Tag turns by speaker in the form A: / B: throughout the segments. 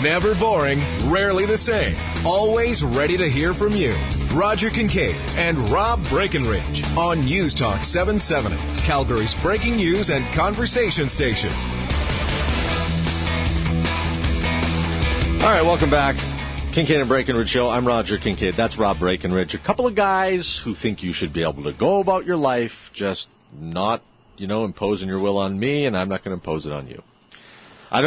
A: Never boring, rarely the same. Always ready to hear from you. Roger Kingcade and Rob Breakenridge on News Talk 770, Calgary's breaking news and conversation station.
B: All right, welcome back. Kingcade and Breakenridge Show. I'm Roger Kingcade. That's Rob Breakenridge. A couple of guys who think you should be able to go about your life, just not, imposing your will on me, and I'm not going to impose it on you.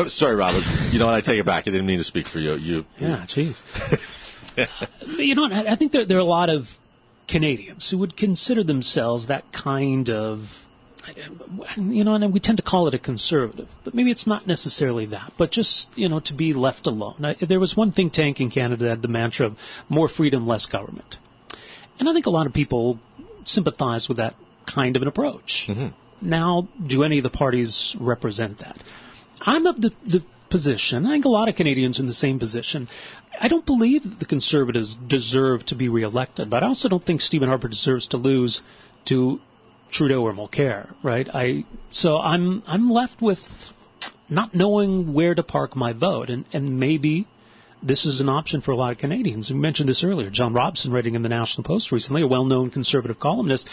B: Sorry, Robert. You know what? I take it back. I didn't mean to speak for you.
C: Yeah, jeez. I think there are a lot of Canadians who would consider themselves that kind of, and we tend to call it a conservative, but maybe it's not necessarily that, but just, to be left alone. There was one think tank in Canada that had the mantra of more freedom, less government. And I think a lot of people sympathize with that kind of an approach. Mm-hmm. Now, do any of the parties represent that? I'm of the position, I think a lot of Canadians in the same position. I don't believe that the Conservatives deserve to be reelected, but I also don't think Stephen Harper deserves to lose to Trudeau or Mulcair, right? So I'm left with not knowing where to park my vote, and maybe this is an option for a lot of Canadians. We mentioned this earlier. John Robson, writing in the National Post recently, a well-known Conservative columnist,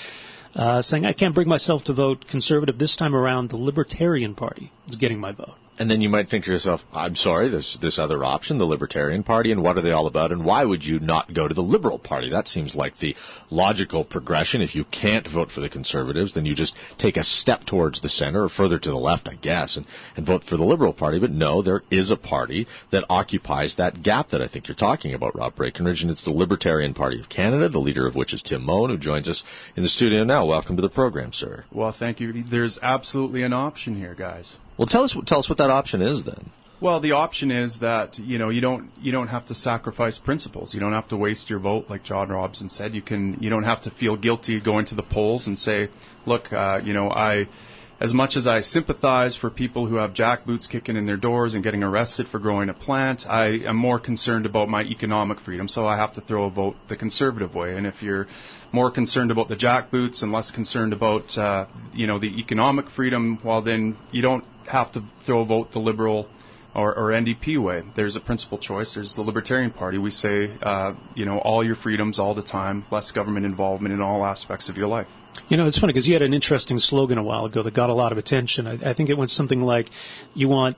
C: saying, I can't bring myself to vote Conservative this time around. The Libertarian Party is getting my vote.
B: And then you might think to yourself, I'm sorry, there's this other option, the Libertarian Party, and what are they all about, and why would you not go to the Liberal Party? That seems like the logical progression. If you can't vote for the Conservatives, then you just take a step towards the center, or further to the left, I guess, and vote for the Liberal Party. But no, there is a party that occupies that gap that I think you're talking about, Rob Breakenridge, and it's the Libertarian Party of Canada, the leader of which is Tim Moen, who joins us in the studio now. Welcome to the program, sir.
D: Well, thank you. There's absolutely an option here, guys.
B: Well, tell us what that option is then.
D: Well, the option is that you don't have to sacrifice principles. You don't have to waste your vote, like John Robson said. You don't have to feel guilty going to the polls and say, look, as much as I sympathize for people who have jackboots kicking in their doors and getting arrested for growing a plant, I am more concerned about my economic freedom, so I have to throw a vote the Conservative way. And if you're more concerned about the jackboots and less concerned about the economic freedom, well, then you don't have to throw a vote the Liberal or NDP way. There's a principal choice. There's the Libertarian Party. We say, all your freedoms all the time, less government involvement in all aspects of your life.
C: It's funny because you had an interesting slogan a while ago that got a lot of attention. I think it went something like, you want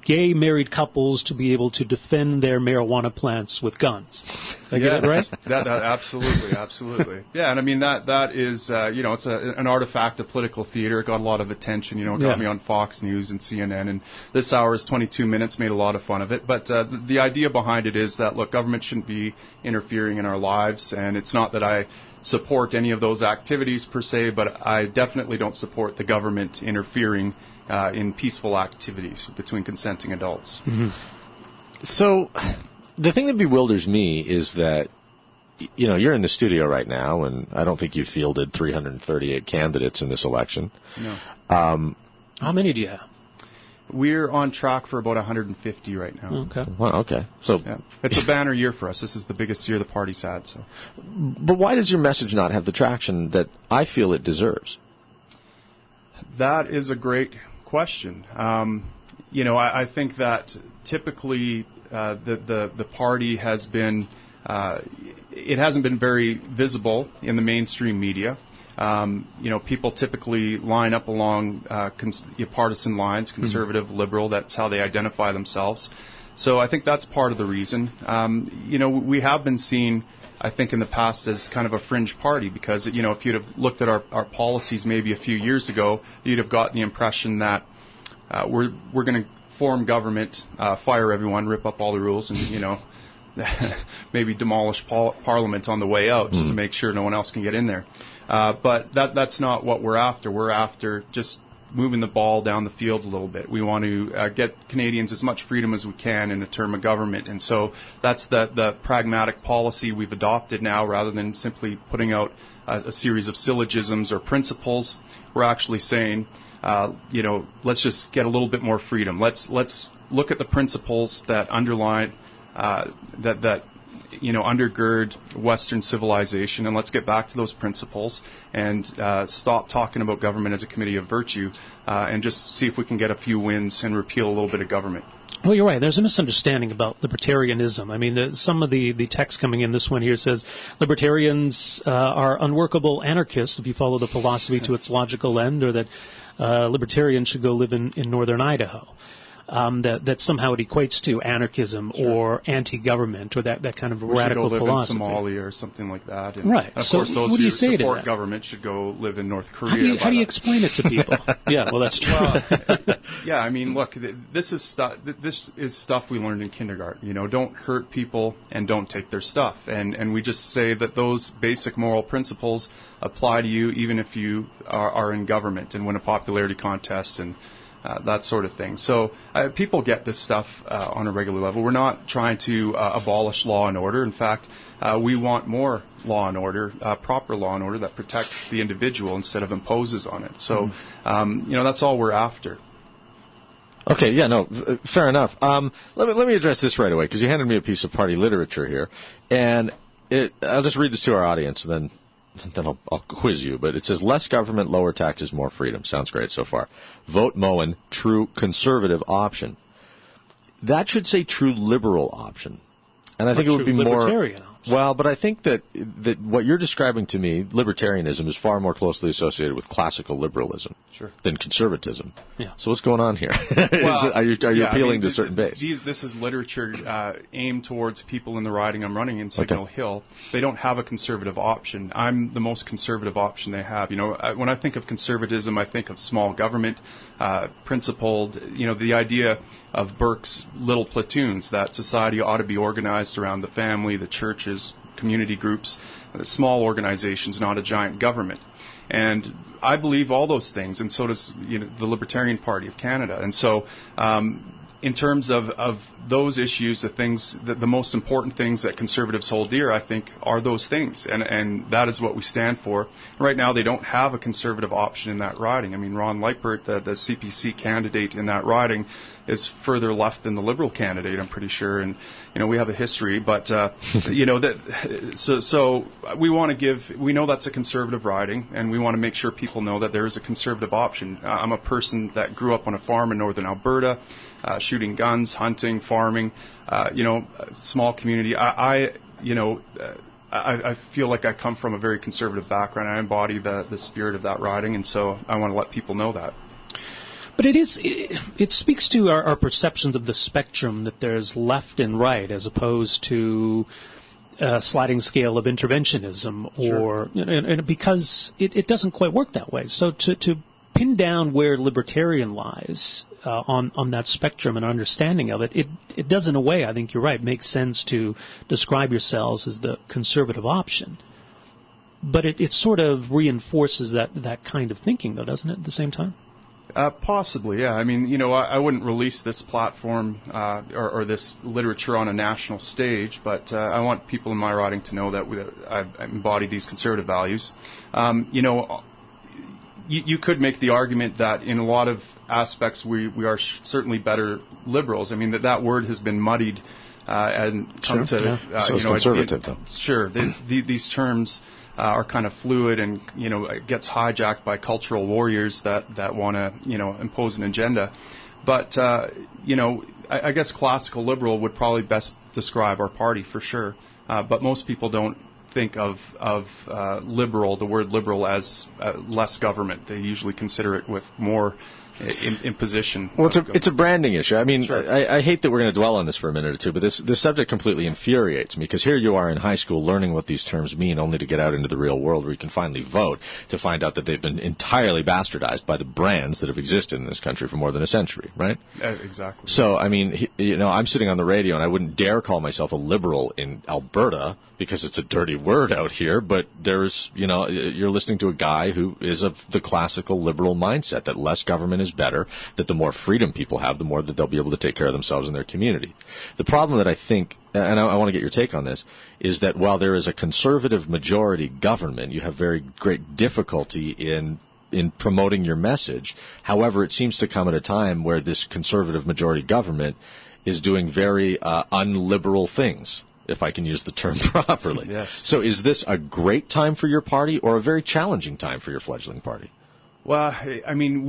C: gay married couples to be able to defend their marijuana plants with guns. Did I get it right?
D: That absolutely. Yeah, and I mean that is it's an artifact of political theater. It got a lot of attention. It got me on Fox News and CNN, and This Hour's 22 Minutes made a lot of fun of it. But the idea behind it is that, look, government shouldn't be interfering in our lives, and it's not that I support any of those activities per se, but I definitely don't support the government interfering in peaceful activities between consenting adults.
B: Mm-hmm. So the thing that bewilders me is that, you're in the studio right now, and I don't think you fielded 338 candidates in this election.
D: No.
C: How many do you have?
D: We're on track for about 150 right now.
C: Okay.
B: Well, okay. So
D: it's a banner year for us. This is the biggest year the party's had. So,
B: but why does your message not have the traction that I feel it deserves?
D: That is a great question. I think that typically the party has been it hasn't been very visible in the mainstream media. People typically line up along partisan lines, conservative, liberal. That's how they identify themselves. So I think that's part of the reason. We have been seen, I think, in the past as kind of a fringe party because, if you'd have looked at our policies maybe a few years ago, you'd have gotten the impression that we're going to form government, fire everyone, rip up all the rules, and, maybe demolish Parliament on the way out just to make sure no one else can get in there. But that's not what we're after. We're after just moving the ball down the field a little bit. We want to get Canadians as much freedom as we can in a term of government. And so that's the pragmatic policy we've adopted now rather than simply putting out a series of syllogisms or principles. We're actually saying, let's just get a little bit more freedom. Let's look at the principles that underline that undergird Western civilization, and let's get back to those principles and stop talking about government as a committee of virtue and just see if we can get a few wins and repeal a little bit of government.
C: Well, you're right. There's a misunderstanding about libertarianism. I mean, some of the text coming in, this one here says, libertarians are unworkable anarchists if you follow the philosophy to its logical end, or that libertarians should go live in northern Idaho. That somehow it equates to anarchism or anti-government or that kind of radical philosophy.
D: Should go live in Somalia or something like that. And
C: right.
D: Of
C: so
D: course, those
C: what do you
D: who
C: say to
D: support
C: that?
D: government should go live in North Korea.
C: How do you explain it to people? Yeah, well, that's true.
D: Yeah, I mean, look, this is stuff we learned in kindergarten. You know, don't hurt people and don't take their stuff. And we just say that those basic moral principles apply to you even if you are in government and win a popularity contest and that sort of thing. So people get this stuff on a regular level. We're not trying to abolish law and order. In fact, we want more law and order, proper law and order that protects the individual instead of imposes on it. So, that's all we're after.
B: Okay, yeah, no, fair enough. Let me address this right away, because you handed me a piece of party literature here, and I'll just read this to our audience, and then I'll quiz you, but it says, less government, lower taxes, more freedom. Sounds great so far. Vote Moen, true conservative option. That should say true liberal option. And I think it would be more
C: libertarian option.
B: Well, but I think that what you're describing to me, libertarianism, is far more closely associated with classical liberalism than conservatism. Yeah. So what's going on here? Are you appealing to a certain base?
D: This is literature aimed towards people in the riding I'm running in Signal Hill. They don't have a conservative option. I'm the most conservative option they have. You know, when I think of conservatism, I think of small government, principled. You know, the idea of Burke's little platoons, that society ought to be organized around the family, the churches, community groups, small organizations, not a giant government. And I believe all those things, and so does the Libertarian Party of Canada. And so in terms of those issues, the most important things that conservatives hold dear, I think, are those things. And that is what we stand for. Right now, they don't have a conservative option in that riding. I mean, Ron Leipert, the CPC candidate in that riding, is further left than the Liberal candidate, I'm pretty sure. And, we have a history. But, so we want to we know that's a conservative riding, and we want to make sure people know that there is a conservative option. I'm a person that grew up on a farm in northern Alberta, shooting guns, hunting, farming, small community. I feel like I come from a very conservative background. I embody the spirit of that riding, and so I want to let people know that.
C: But it speaks to our perceptions of the spectrum, that there's left and right as opposed to a sliding scale of interventionism, and because it doesn't quite work that way. So to pin down where libertarian lies on that spectrum and understanding of it, it does in a way, I think you're right, make sense to describe yourselves as the conservative option. But it sort of reinforces that kind of thinking, though, doesn't it, at the same time?
D: Possibly, yeah. I mean, I wouldn't release this platform or this literature on a national stage, but I want people in my riding to know that I embody these conservative values. You could make the argument that in a lot of aspects we are certainly better liberals. I mean, that word has been muddied and come to
B: so it's conservative, though.
D: Sure, these terms are kind of fluid, and it gets hijacked by cultural warriors that want to impose an agenda. But I guess classical liberal would probably best describe our party for sure. But most people don't think of liberal, the word liberal, as less government. They usually consider it with more imposition.
B: Well, it's a branding issue. I mean, I hate that we're going to dwell on this for a minute or two, but this subject completely infuriates me, because here you are in high school learning what these terms mean, only to get out into the real world where you can finally vote to find out that they've been entirely bastardized by the brands that have existed in this country for more than a century, right?
D: Exactly.
B: So, I mean, I'm sitting on the radio, and I wouldn't dare call myself a liberal in Alberta because it's a dirty word out here, but there's, you're listening to a guy who is of the classical liberal mindset that less government is better, that the more freedom people have, the more that they'll be able to take care of themselves and their community. The problem that I think, and I want to get your take on this, is that while there is a conservative majority government, you have very great difficulty in promoting your message. However, it seems to come at a time where this conservative majority government is doing very unliberal things, if I can use the term properly.
D: Yes.
B: So is this a great time for your party or a very challenging time for your fledgling party?
D: Well, I mean,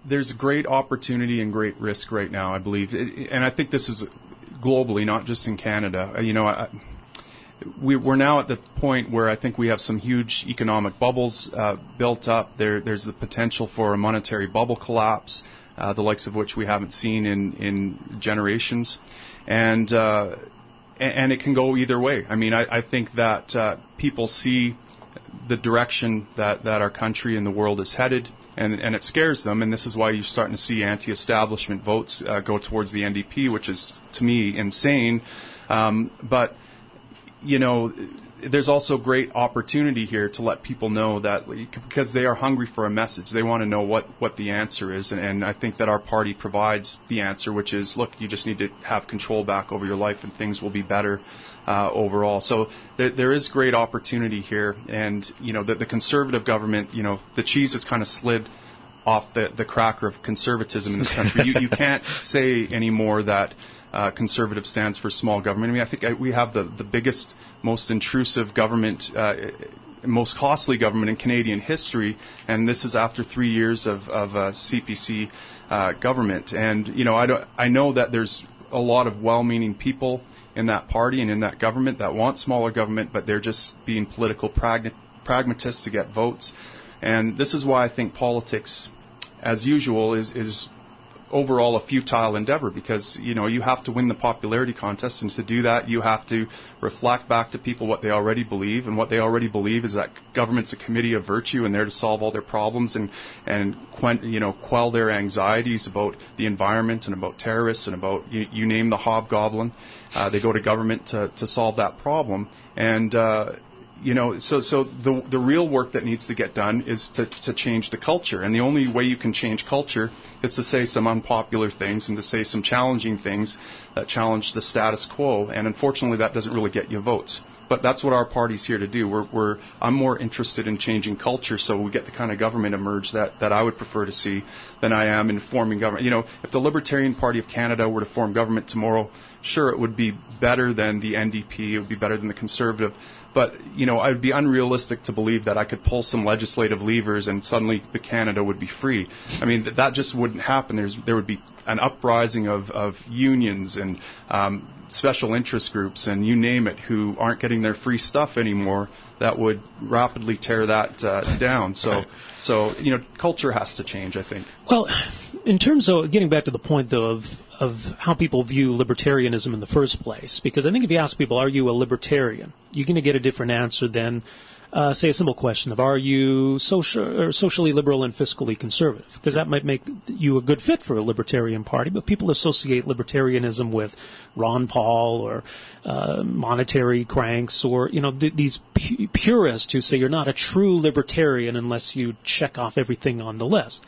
D: there's great opportunity and great risk right now, I believe. And I think this is globally, not just in Canada. We're now at the point where I think we have some huge economic bubbles built up. There's the potential for a monetary bubble collapse, the likes of which we haven't seen in generations. And it can go either way. I mean, I think that people see the direction that our country and the world is headed, and it scares them, and this is why you're starting to see anti-establishment votes go towards the NDP, which is, to me, insane. But, there's also great opportunity here to let people know that, because they are hungry for a message, they want to know what the answer is, and I think that our party provides the answer, which is, look, you just need to have control back over your life and things will be better overall. So there is great opportunity here, and the Conservative government, the cheese has kind of slid off the cracker of conservatism in this country. You can't say anymore that Conservative stands for small government. I mean, I think we have the biggest, most intrusive government, most costly government in Canadian history, and this is after 3 years of CPC government. And I know that there's a lot of well-meaning people in that party and in that government that want smaller government, but they're just being political pragmatists to get votes. And this is why I think politics, as usual, is overall a futile endeavor, because you have to win the popularity contest, and to do that you have to reflect back to people what they already believe, and what they already believe is that government's a committee of virtue and there to solve all their problems and quell their anxieties about the environment and about terrorists and about you name the hobgoblin. They go to government to solve that problem. And so the real work that needs to get done is to change the culture. And the only way you can change culture is to say some unpopular things and to say some challenging things that challenge the status quo. And unfortunately, that doesn't really get you votes. But that's what our party's here to do. I'm more interested in changing culture, so we get the kind of government emerge that I would prefer to see than I am in forming government. If the Libertarian Party of Canada were to form government tomorrow, sure, it would be better than the NDP, it would be better than the Conservative. But, I would be unrealistic to believe that I could pull some legislative levers and suddenly Canada would be free. I mean, that just wouldn't happen. There would be an uprising of unions and special interest groups and you name it, who aren't getting their free stuff anymore, that would rapidly tear that down. So culture has to change, I think.
C: Well, in terms of getting back to the point, though, of how people view libertarianism in the first place, because I think if you ask people, are you a libertarian, you're going to get a different answer than, say, a simple question of, are you socially liberal and fiscally conservative? Because that might make you a good fit for a libertarian party, but people associate libertarianism with Ron Paul or monetary cranks or, these purists who say you're not a true libertarian unless you check off everything on the list.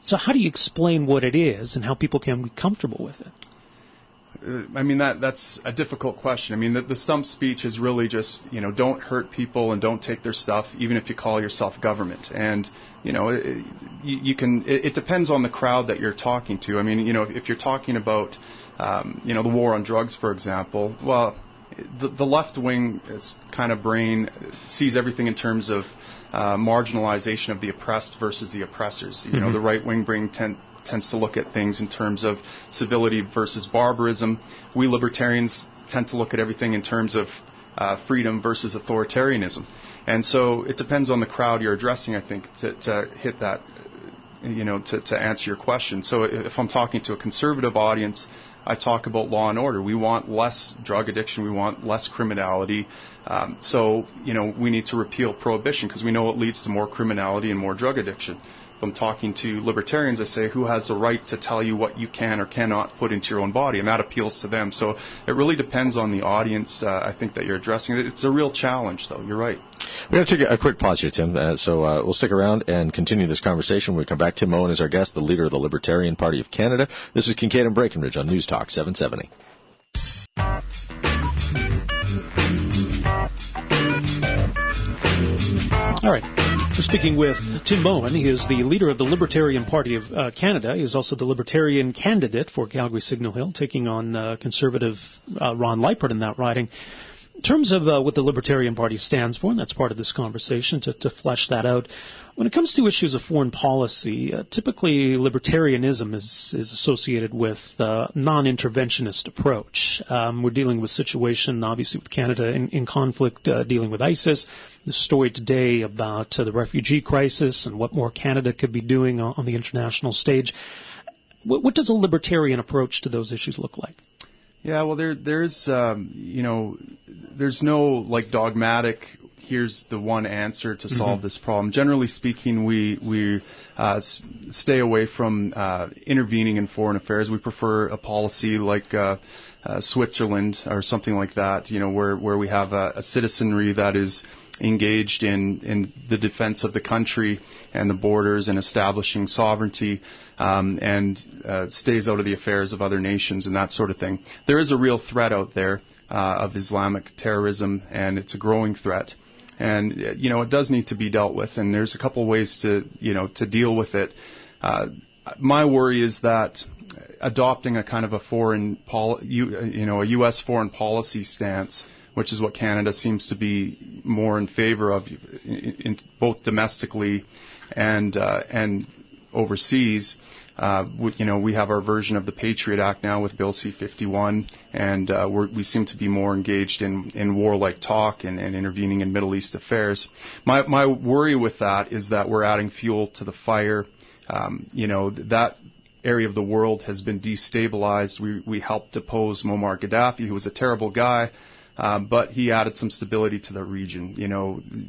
C: So how do you explain what it is and how people can be comfortable with it?
D: I mean, that's a difficult question. I mean, the stump speech is really just, don't hurt people and don't take their stuff, even if you call yourself government. And, it depends on the crowd that you're talking to. I mean, if you're talking about, the war on drugs, for example, well, the left-wing kind of brain sees everything in terms of marginalization of the oppressed versus the oppressors. Mm-hmm. The right-wing brain tends to look at things in terms of civility versus barbarism. We libertarians tend to look at everything in terms of freedom versus authoritarianism. And so it depends on the crowd you're addressing, I think, to hit that, to answer your question. So if I'm talking to a conservative audience, I talk about law and order. We want less drug addiction. We want less criminality. So we need to repeal prohibition because we know it leads to more criminality and more drug addiction. If I'm talking to libertarians, I say, who has the right to tell you what you can or cannot put into your own body? And that appeals to them. So it really depends on the audience, I think, that you're addressing. It's a real challenge, though. You're right.
B: We're going to take a quick pause here, Tim. So we'll stick around and continue this conversation when we come back. Tim Moen is our guest, the leader of the Libertarian Party of Canada. This is Kingcade and Breakenridge on News Talk 770.
C: All right. We're speaking with Tim Moen. He is the leader of the Libertarian Party of Canada. He is also the Libertarian candidate for Calgary Signal Hill, taking on conservative Ron Leipert in that riding. In terms of what the Libertarian Party stands for, and that's part of this conversation, to flesh that out, when it comes to issues of foreign policy, typically libertarianism is associated with non-interventionist approach. We're dealing with a situation, obviously, with Canada in conflict, dealing with ISIS. The story today about the refugee crisis and what more Canada could be doing on the international stage. What does a libertarian approach to those issues look like?
D: Yeah, well, there's no like dogmatic, here's the one answer to solve this problem. Generally speaking, we stay away from intervening in foreign affairs. We prefer a policy like Switzerland or something like that, where we have a citizenry that is engaged in the defense of the country and the borders and establishing sovereignty, and stays out of the affairs of other nations and that sort of thing. There is a real threat out there of Islamic terrorism, and it's a growing threat. And, it does need to be dealt with, and there's a couple of ways to deal with it. My worry is that adopting a kind of a a U.S. foreign policy stance, which is what Canada seems to be more in favor of, in both domestically and overseas. We have our version of the Patriot Act now with Bill C-51, and we seem to be more engaged in warlike talk and intervening in Middle East affairs. My worry with that is that we're adding fuel to the fire. That area of the world has been destabilized. We helped depose Muammar Gaddafi, who was a terrible guy. But he added some stability to the region.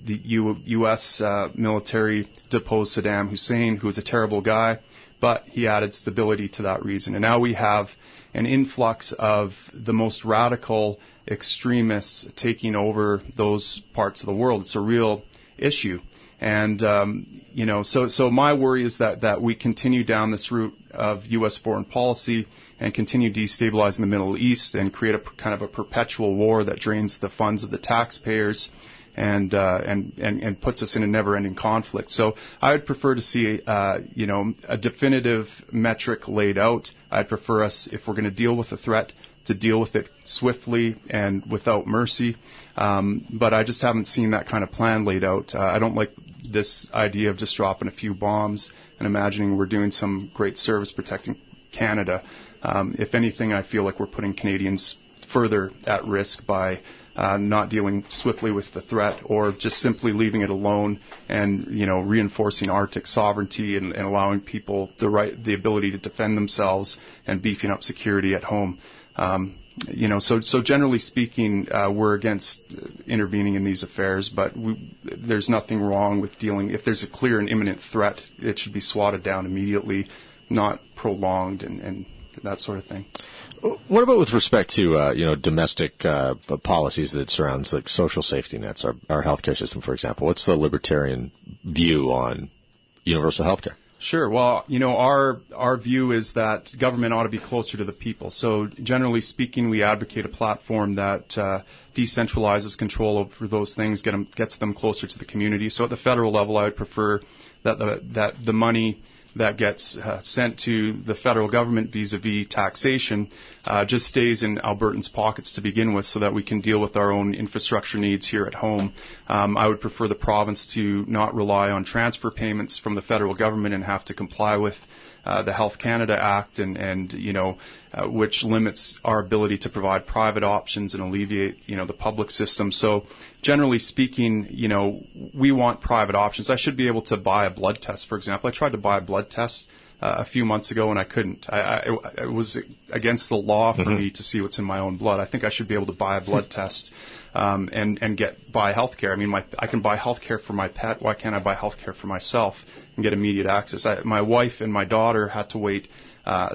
D: The U.S. military deposed Saddam Hussein, who was a terrible guy, but he added stability to that region. And now we have an influx of the most radical extremists taking over those parts of the world. It's a real issue. And, so my worry is that we continue down this route of U.S. foreign policy and continue destabilizing the Middle East and create a kind of a perpetual war that drains the funds of the taxpayers and puts us in a never-ending conflict. So I would prefer to see, a definitive metric laid out. I'd prefer us, if we're going to deal with a threat, to deal with it swiftly and without mercy. But I just haven't seen that kind of plan laid out. I don't like this idea of just dropping a few bombs and imagining we're doing some great service protecting Canada. If anything, I feel like we're putting Canadians further at risk by not dealing swiftly with the threat, or just simply leaving it alone and reinforcing Arctic sovereignty and allowing people the ability to defend themselves and beefing up security at home. So generally speaking, we're against intervening in these affairs, but there's nothing wrong with dealing. If there's a clear and imminent threat, it should be swatted down immediately, not prolonged and that sort of thing.
B: What about with respect to domestic policies that surrounds like social safety nets, our healthcare system, for example? What's the libertarian view on universal healthcare?
D: Sure. Well, our view is that government ought to be closer to the people. So generally speaking, we advocate a platform that decentralizes control over those things, gets them closer to the community. So at the federal level, I would prefer that the money that gets sent to the federal government vis-a-vis taxation just stays in Albertans' pockets to begin with, so that we can deal with our own infrastructure needs here at home. I would prefer the province to not rely on transfer payments from the federal government and have to comply with the Health Canada Act, and which limits our ability to provide private options and alleviate the public system. So generally speaking, we want private options. I should be able to buy a blood test, for example. I tried to buy a blood test a few months ago, and I couldn't. It was against the law for me to see what's in my own blood. I think I should be able to buy a blood test and buy health care. I mean, I can buy health care for my pet. Why can't I buy health care for myself and get immediate access? My wife and my daughter had to wait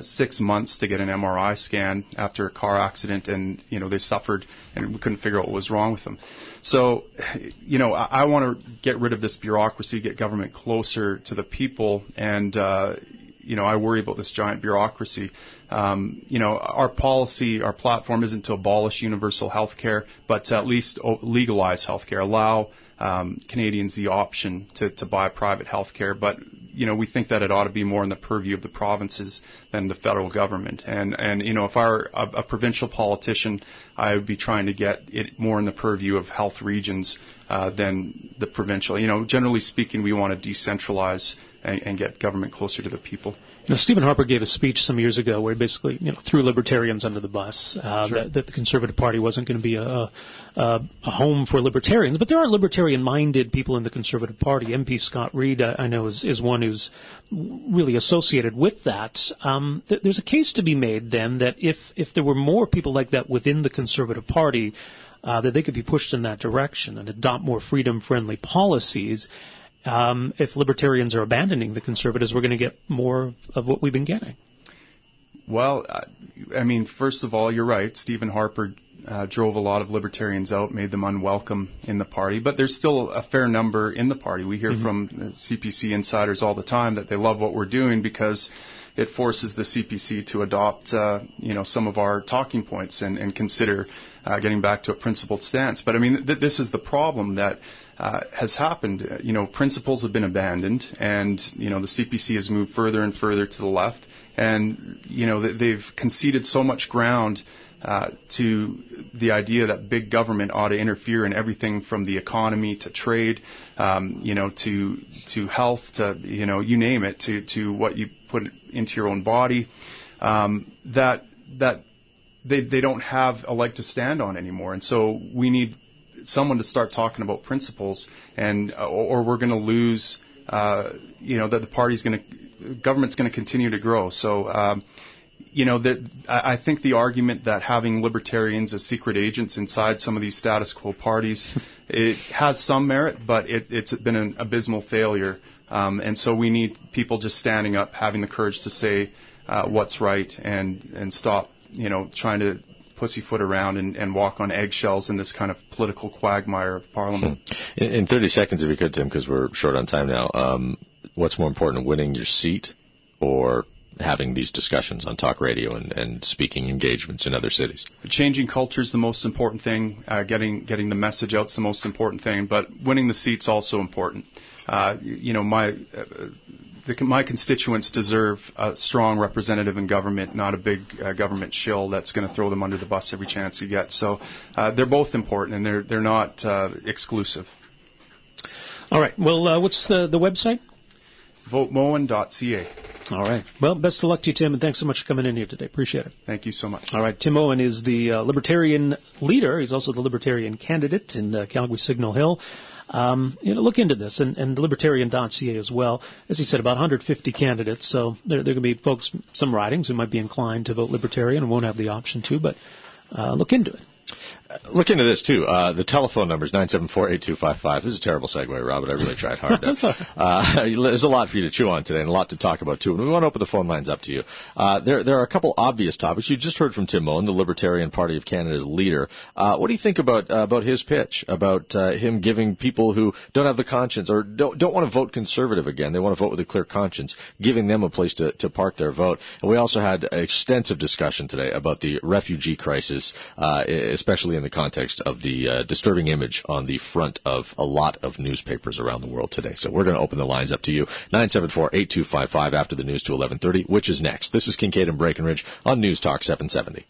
D: 6 months to get an MRI scan after a car accident, and they suffered, and we couldn't figure out what was wrong with them. So, I want to get rid of this bureaucracy, get government closer to the people, and I worry about this giant bureaucracy. Our policy, our platform isn't to abolish universal health care, but to at least legalize health care, allow Canadians the option to buy private health care. But, we think that it ought to be more in the purview of the provinces than the federal government. And if I were a provincial politician, I would be trying to get it more in the purview of health regions than the provincial. Generally speaking, we want to decentralize and get government closer to the people.
C: Stephen Harper gave a speech some years ago where he basically, threw Libertarians under the bus,
D: Sure.
C: that the Conservative Party wasn't going to be a home for Libertarians. But there are Libertarian-minded people in the Conservative Party. MP Scott Reid, I know, is one who's really associated with that. There's a case to be made, then, that if there were more people like that within the Conservative Party, that they could be pushed in that direction and adopt more freedom-friendly policies. If Libertarians are abandoning the Conservatives, we're going to get more of what we've been getting.
D: Well, first of all, you're right. Stephen Harper drove a lot of Libertarians out, made them unwelcome in the party. But there's still a fair number in the party. We hear from CPC insiders all the time that they love what we're doing because it forces the CPC to adopt, some of our talking points and consider getting back to a principled stance. But this is the problem that has happened. Principles have been abandoned, and the CPC has moved further and further to the left, and they've conceded so much ground to the idea that big government ought to interfere in everything from the economy to trade, to health, to you name it, to what you put into your own body, that they don't have a leg to stand on anymore. And so we need someone to start talking about principles, and or we're going to lose. That the government's going to continue to grow. So. I think the argument that having Libertarians as secret agents inside some of these status quo parties, it has some merit, but it's been an abysmal failure. And so we need people just standing up, having the courage to say what's right, and stop, trying to pussyfoot around and walk on eggshells in this kind of political quagmire of Parliament.
B: In 30 seconds, if you could, Tim, because we're short on time now, what's more important, winning your seat or having these discussions on talk radio and speaking engagements in other cities?
D: Changing culture is the most important thing. Getting the message out is the most important thing. But winning the seat's also important. My constituents deserve a strong representative in government, not a big government shill that's going to throw them under the bus every chance he gets. So they're both important, and they're not exclusive.
C: All right. Well, what's the website?
D: VoteMoen.ca.
C: All right. Well, best of luck to you, Tim, and thanks so much for coming in here today. Appreciate it.
D: Thank you so much.
C: All right. Tim Moen is the Libertarian leader. He's also the Libertarian candidate in Calgary Signal Hill. Look into this, and Libertarian.ca as well. As he said, about 150 candidates, so there are going to be folks, some ridings, who might be inclined to vote Libertarian and won't have the option to, but look into it.
B: Look into this, too. The telephone number is 974-8255. This is a terrible segue, Robert. I really tried hard. There's a lot for you to chew on today and a lot to talk about, too. And we want to open the phone lines up to you. There are a couple obvious topics. You just heard from Tim Moen, the Libertarian Party of Canada's leader. What do you think about his pitch, about him giving people who don't have the conscience or don't want to vote Conservative again, they want to vote with a clear conscience, giving them a place to park their vote? And we also had extensive discussion today about the refugee crisis, especially in the context of the disturbing image on the front of a lot of newspapers around the world today. So we're going to open the lines up to you, 974-8255 after the news to 11:30, which is next. This is Kingcade and Breakenridge on News Talk 770.